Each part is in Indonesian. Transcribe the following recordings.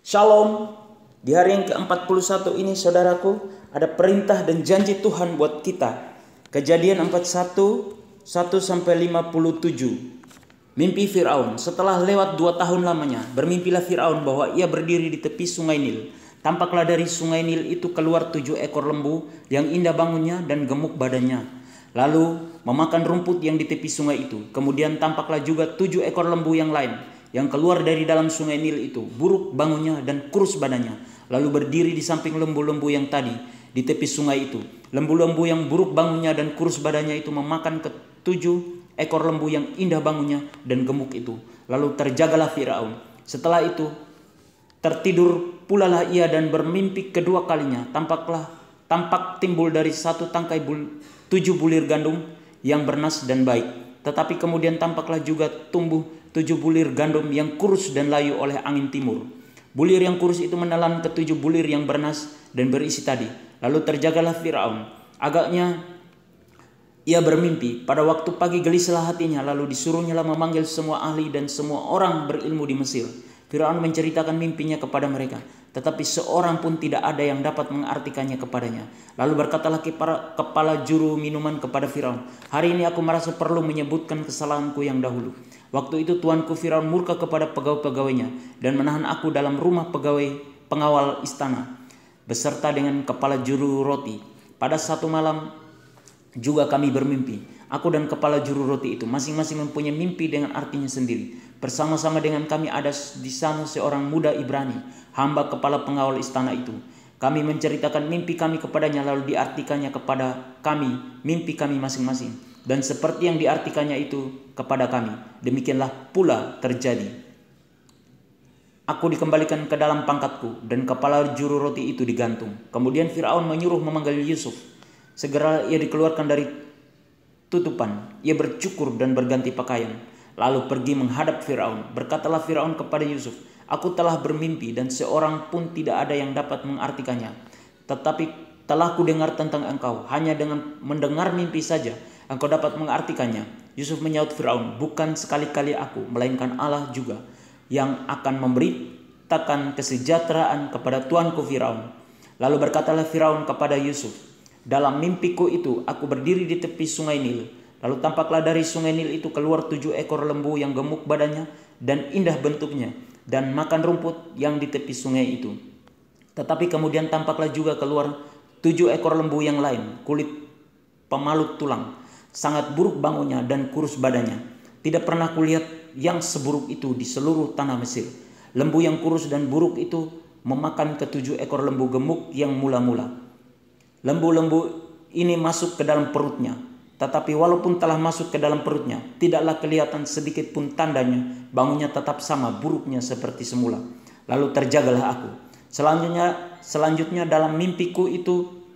Shalom. Di hari yang ke-41 ini saudaraku, ada perintah dan janji Tuhan buat kita. Kejadian 41, 1-57. Mimpi Firaun. Setelah lewat 2 tahun lamanya, bermimpilah Firaun bahwa ia berdiri di tepi sungai Nil. Tampaklah dari sungai Nil itu keluar 7 ekor lembu yang indah bangunnya dan gemuk badannya. Lalu memakan rumput yang di tepi sungai itu. Kemudian tampaklah juga 7 ekor lembu yang lain yang keluar dari dalam sungai Nil itu, buruk bangunnya dan kurus badannya, lalu berdiri di samping lembu-lembu yang tadi di tepi sungai itu. Lembu-lembu yang buruk bangunnya dan kurus badannya itu memakan ke-7 ekor lembu yang indah bangunnya dan gemuk itu. Lalu terjagalah Firaun. Setelah itu tertidur pulalah ia dan bermimpi kedua kalinya. Tampak timbul dari satu tangkai 7 bulir gandum yang bernas dan baik. Tetapi kemudian tampaklah juga tumbuh 7 bulir gandum yang kurus dan layu oleh angin timur. Bulir yang kurus itu menelan ke-7 bulir yang bernas dan berisi tadi. Lalu terjagalah Firaun. Agaknya ia bermimpi. Pada waktu pagi gelisahlah hatinya, lalu disuruhnyalah memanggil semua ahli dan semua orang berilmu di Mesir. Firaun menceritakan mimpinya kepada mereka, tetapi seorang pun tidak ada yang dapat mengartikannya kepadanya. Lalu berkatalah kepala juru minuman kepada Firaun, "Hari ini aku merasa perlu menyebutkan kesalahanku yang dahulu. Waktu itu tuanku Firaun murka kepada pegawai-pegawainya dan menahan aku dalam rumah pengawal istana beserta dengan kepala juru roti. Pada satu malam juga kami bermimpi. Aku dan kepala juru roti itu masing-masing mempunyai mimpi dengan artinya sendiri. Bersama-sama dengan kami ada di sana seorang muda Ibrani, hamba kepala pengawal istana itu. Kami menceritakan mimpi kami kepadanya, lalu diartikannya kepada kami mimpi kami masing-masing. Dan seperti yang diartikannya itu kepada kami, demikianlah pula terjadi. Aku dikembalikan ke dalam pangkatku dan kepala juru roti itu digantung." Kemudian Firaun menyuruh memanggil Yusuf. Segera ia dikeluarkan dari tutupan. Ia bercukur dan berganti pakaian, lalu pergi menghadap Firaun. Berkatalah Firaun kepada Yusuf, "Aku telah bermimpi dan seorang pun tidak ada yang dapat mengartikannya. Tetapi telah kudengar tentang engkau. Hanya dengan mendengar mimpi saja engkau dapat mengartikannya." Yusuf menyaut Firaun, "Bukan sekali-kali aku, melainkan Allah juga yang akan memberitakan kesejahteraan kepada tuanku Firaun." Lalu berkatalah Firaun kepada Yusuf, "Dalam mimpiku itu aku berdiri di tepi sungai Nil. Lalu tampaklah dari sungai Nil itu keluar 7 ekor lembu yang gemuk badannya dan indah bentuknya dan makan rumput yang di tepi sungai itu. Tetapi kemudian tampaklah juga keluar 7 ekor lembu yang lain, kulit pemalut tulang, sangat buruk bangunnya dan kurus badannya. Tidak pernah kulihat yang seburuk itu di seluruh tanah Mesir. Lembu yang kurus dan buruk itu memakan ke-7 ekor lembu gemuk yang mula-mula. Lembu-lembu ini masuk ke dalam perutnya, tetapi walaupun telah masuk ke dalam perutnya, tidaklah kelihatan sedikit pun tandanya. Bangunnya tetap sama buruknya seperti semula. Lalu terjagalah aku. Selanjutnya dalam mimpiku itu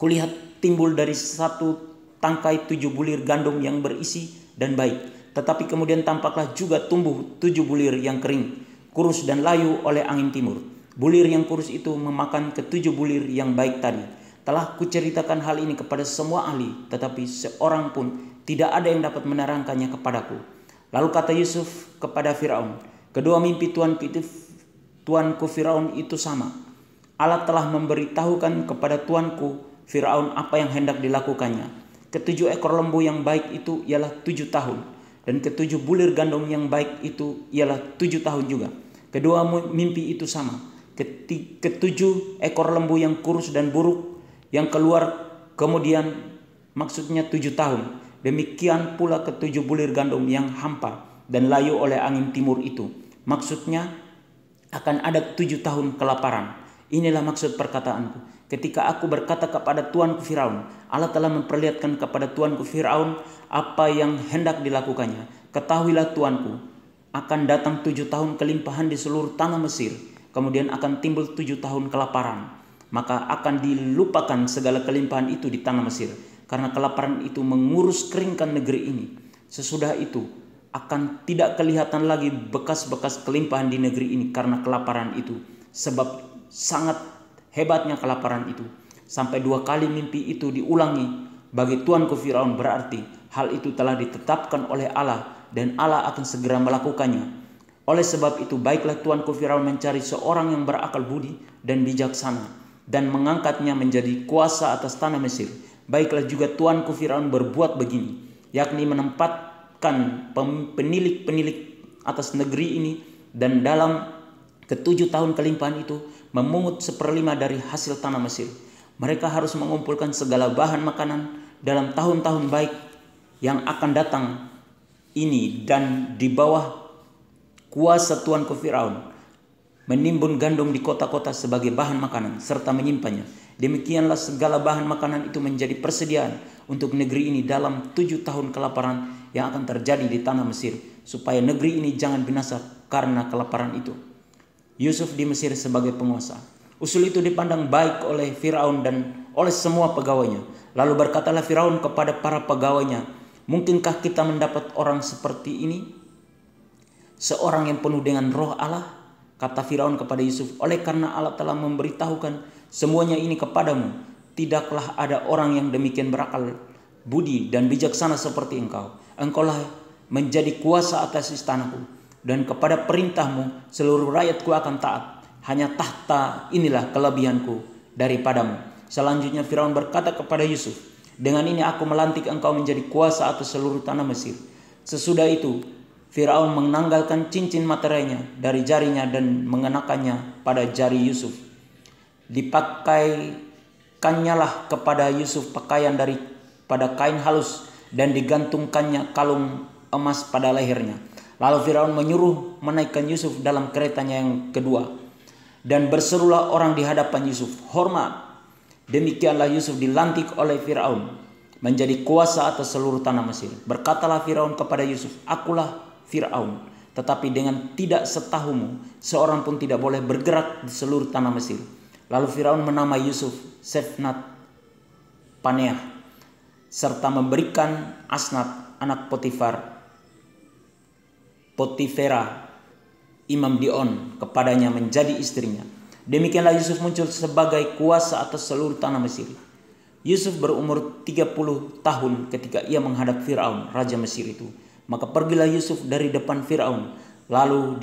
kulihat timbul dari satu tangkai 7 bulir gandum yang berisi dan baik. Tetapi kemudian tampaklah juga tumbuh 7 bulir yang kering, kurus dan layu oleh angin timur. Bulir yang kurus itu memakan ke-7 bulir yang baik tadi. Telah kuceritakan hal ini kepada semua ahli, tetapi seorang pun tidak ada yang dapat menerangkannya kepadaku." Lalu kata Yusuf kepada Firaun, "Kedua mimpi tuanku Firaun itu sama. Allah telah memberitahukan kepada tuanku Firaun apa yang hendak dilakukannya. Ke-7 ekor lembu yang baik itu ialah 7 tahun, dan ke-7 bulir gandum yang baik itu ialah 7 tahun juga. Kedua mimpi itu sama. Ke-7 ekor lembu yang kurus dan buruk yang keluar kemudian maksudnya 7 tahun. Demikian pula ke-7 bulir gandum yang hampa dan layu oleh angin timur itu. Maksudnya akan ada 7 tahun kelaparan. Inilah maksud perkataanku. Ketika aku berkata kepada tuanku Firaun, Allah telah memperlihatkan kepada tuanku Firaun apa yang hendak dilakukannya. Ketahuilah tuanku, akan datang 7 tahun kelimpahan di seluruh tanah Mesir. Kemudian akan timbul 7 tahun kelaparan. Maka akan dilupakan segala kelimpahan itu di tanah Mesir, karena kelaparan itu mengurus keringkan negeri ini. Sesudah itu akan tidak kelihatan lagi bekas-bekas kelimpahan di negeri ini karena kelaparan itu, sebab sangat hebatnya kelaparan itu. Sampai 2 kali mimpi itu diulangi bagi tuanku Firaun, berarti hal itu telah ditetapkan oleh Allah dan Allah akan segera melakukannya. Oleh sebab itu baiklah tuanku Firaun mencari seorang yang berakal budi dan bijaksana dan mengangkatnya menjadi kuasa atas tanah Mesir. Baiklah juga tuanku Firaun berbuat begini, yakni menempatkan penilik-penilik atas negeri ini, dan dalam ke-7 tahun kelimpahan itu memungut 1/5 dari hasil tanah Mesir. Mereka harus mengumpulkan segala bahan makanan dalam tahun-tahun baik yang akan datang ini, dan di bawah kuasa tuanku Firaun menimbun gandum di kota-kota sebagai bahan makanan serta menyimpannya. Demikianlah segala bahan makanan itu menjadi persediaan untuk negeri ini dalam 7 tahun kelaparan yang akan terjadi di tanah Mesir, supaya negeri ini jangan binasa karena kelaparan itu. Yusuf di Mesir sebagai penguasa. Usul itu dipandang baik oleh Firaun dan oleh semua pegawainya. Lalu berkatalah Firaun kepada para pegawainya, "Mungkinkah kita mendapat orang seperti ini? Seorang yang penuh dengan roh Allah?" Kata Firaun kepada Yusuf, "Oleh karena Allah telah memberitahukan semuanya ini kepadamu, tidaklah ada orang yang demikian berakal budi dan bijaksana seperti engkau. Engkaulah menjadi kuasa atas istanaku, dan kepada perintahmu seluruh rakyatku akan taat. Hanya tahta inilah kelebihanku daripadamu." Selanjutnya Firaun berkata kepada Yusuf, "Dengan ini aku melantik engkau menjadi kuasa atas seluruh tanah Mesir." Sesudah itu Firaun menanggalkan cincin materainya dari jarinya dan mengenakannya pada jari Yusuf. Dipakaikannya lah kepada Yusuf pakaian daripada kain halus dan digantungkannya kalung emas pada lehernya. Lalu Firaun menyuruh menaikkan Yusuf dalam keretanya yang kedua, dan berserulah orang di hadapan Yusuf, "Hormat!" Demikianlah Yusuf dilantik oleh Firaun menjadi kuasa atas seluruh tanah Mesir. Berkatalah Firaun kepada Yusuf, "Akulah Firaun, tetapi dengan tidak setahumu seorang pun tidak boleh bergerak di seluruh tanah Mesir." Lalu Firaun menamai Yusuf Sefnat Paneah, serta memberikan Asnat anak Potifera imam Dion kepadanya menjadi istrinya. Demikianlah Yusuf muncul sebagai kuasa atas seluruh tanah Mesir. Yusuf berumur 30 tahun ketika ia menghadap Firaun, raja Mesir itu. Maka pergilah Yusuf dari depan Firaun, lalu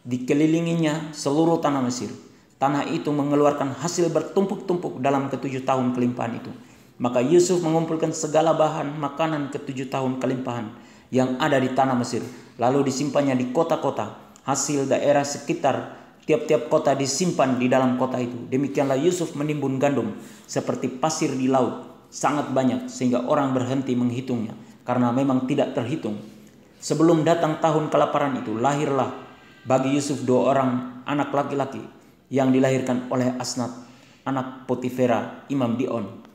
dikelilinginya seluruh tanah Mesir. Tanah itu mengeluarkan hasil bertumpuk-tumpuk dalam ke-7 tahun kelimpahan itu. Maka Yusuf mengumpulkan segala bahan makanan ke-7 tahun kelimpahan yang ada di tanah Mesir, lalu disimpannya di kota-kota. Hasil daerah sekitar tiap-tiap kota disimpan di dalam kota itu. Demikianlah Yusuf menimbun gandum seperti pasir di laut, sangat banyak sehingga orang berhenti menghitungnya, karena memang tidak terhitung. Sebelum datang tahun kelaparan itu, lahirlah bagi Yusuf 2 orang anak laki-laki yang dilahirkan oleh Asnat, anak Potifera, imam Dion.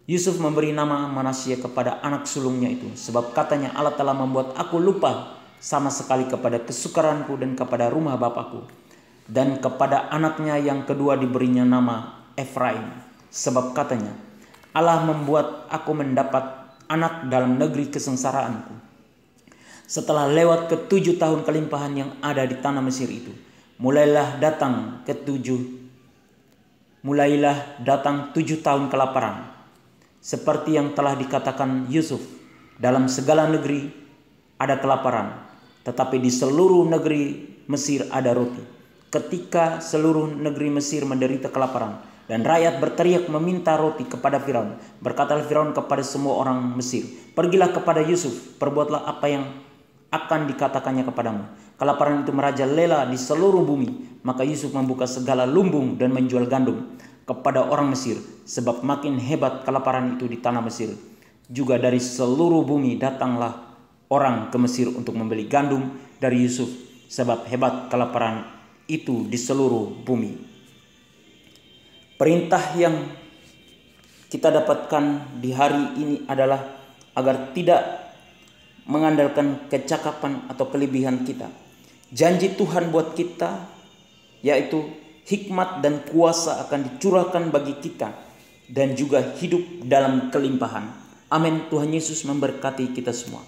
Yusuf memberi nama Manasya kepada anak sulungnya itu, sebab katanya, "Allah telah membuat aku lupa sama sekali kepada kesukaranku dan kepada rumah bapakku." Dan kepada anaknya yang kedua diberinya nama Efraim, sebab katanya, "Allah membuat aku mendapat anak dalam negeri kesengsaraanku." Setelah lewat ke-7 tahun kelimpahan yang ada di tanah Mesir itu, mulailah datang 7 tahun kelaparan, seperti yang telah dikatakan Yusuf, dalam segala negeri ada kelaparan, tetapi di seluruh negeri Mesir ada roti. Ketika seluruh negeri Mesir menderita kelaparan dan rakyat berteriak meminta roti kepada Firaun, berkatalah Firaun kepada semua orang Mesir, "Pergilah kepada Yusuf, perbuatlah apa yang akan dikatakannya kepadamu." Kelaparan itu merajalela di seluruh bumi. Maka Yusuf membuka segala lumbung dan menjual gandum kepada orang Mesir, sebab makin hebat kelaparan itu di tanah Mesir. Juga dari seluruh bumi datanglah orang ke Mesir untuk membeli gandum dari Yusuf, sebab hebat kelaparan itu di seluruh bumi. Perintah yang kita dapatkan di hari ini adalah agar tidak mengandalkan kecakapan atau kelebihan kita. Janji Tuhan buat kita yaitu hikmat dan kuasa akan dicurahkan bagi kita dan juga hidup dalam kelimpahan. Amin. Tuhan Yesus memberkati kita semua.